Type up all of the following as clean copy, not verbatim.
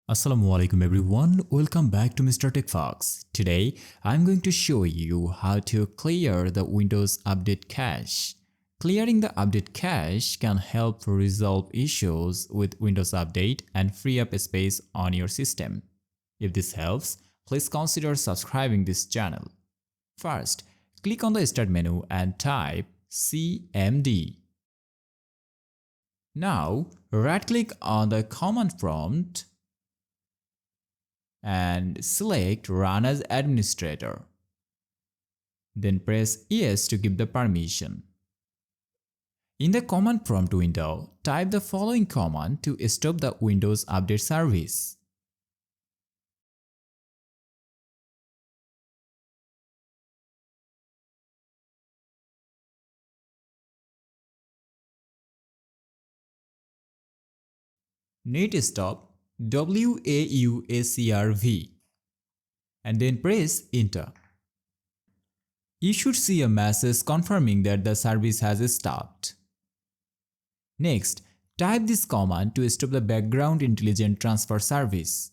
Assalamualaikum everyone, welcome back to Mr. TECHFOX. Today, I'm going to show you how to clear the Windows Update cache. Clearing the update cache can help resolve issues with Windows Update and free up space on your system. If this helps, please consider subscribing this channel. First, click on the Start menu and type cmd. Now, right-click on the command prompt and select Run as Administrator. Then press Yes to give the permission. In the command prompt window, type the following command to stop the Windows Update service. Net stop WAUSERV and then press Enter. You should see a message confirming that the service has stopped. Next, type this command to stop the background intelligent transfer service.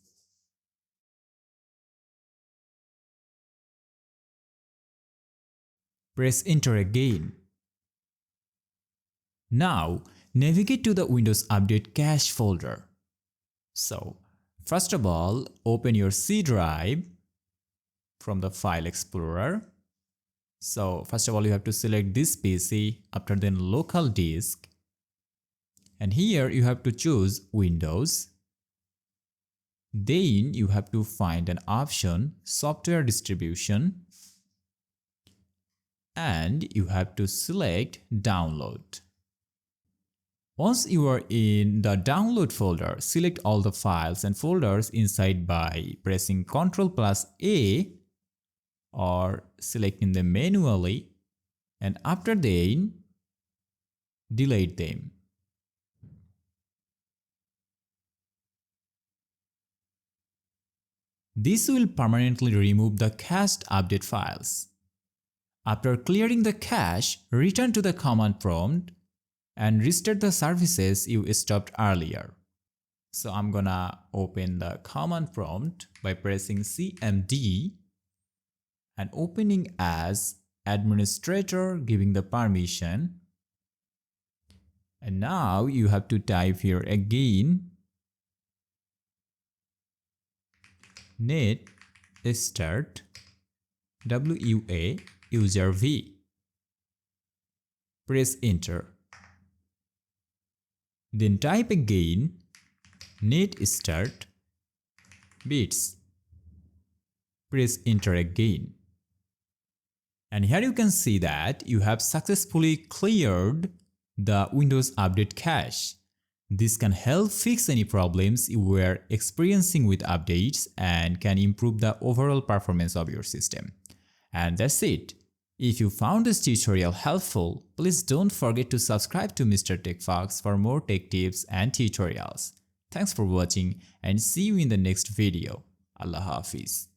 Press Enter again. Now, navigate to the Windows Update cache folder. So, first of all, open your C drive from the File Explorer. So, first of all, you have to select this PC, after then local disk. And here you have to choose Windows. Then you have to find an option Software Distribution. And you have to select Download. Once you are in the download folder, select all the files and folders inside by pressing Ctrl+A or selecting them manually, and after then, delete them. This will permanently remove the cached update files. After clearing the cache, return to the command prompt and restart the services you stopped earlier. So I'm gonna open the command prompt by pressing cmd and opening as administrator, giving the permission. And now you have to type here again net start WA user V. Press enter. Then type again net start bits. Press enter again. And here you can see that you have successfully cleared the Windows Update cache. This can help fix any problems you were experiencing with updates and can improve the overall performance of your system. And that's it. If you found this tutorial helpful, please don't forget to subscribe to Mr. TECHFOX for more tech tips and tutorials. Thanks for watching and see you in the next video. Allah Hafiz.